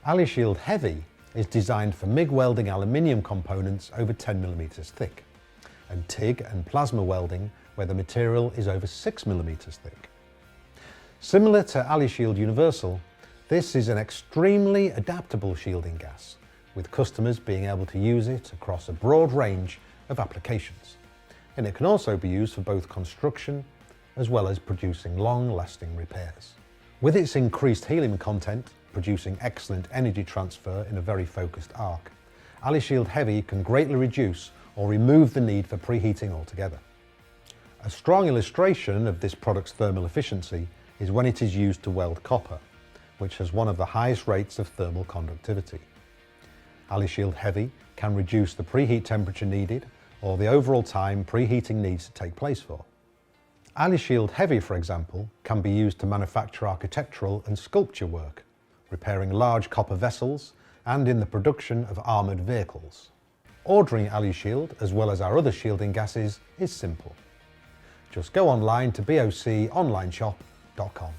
Alushield Heavy is designed for MIG welding aluminium components over 10mm thick, and TIG and plasma welding where the material is over 6mm thick. Similar to Alushield Universal, this is an extremely adaptable shielding gas, with customers being able to use it across a broad range of applications. And it can also be used for both construction as well as producing long-lasting repairs. With its increased helium content, producing excellent energy transfer in a very focused arc, Alushield Heavy can greatly reduce or remove the need for preheating altogether. A strong illustration of this product's thermal efficiency is when it is used to weld copper, which has one of the highest rates of thermal conductivity. Alushield Heavy can reduce the preheat temperature needed or the overall time preheating needs to take place for. Alushield Heavy, for example, can be used to manufacture architectural and sculpture work, repairing large copper vessels and in the production of armoured vehicles. Ordering Alushield, as well as our other shielding gases, is simple. Just go online to boconlineshop.com.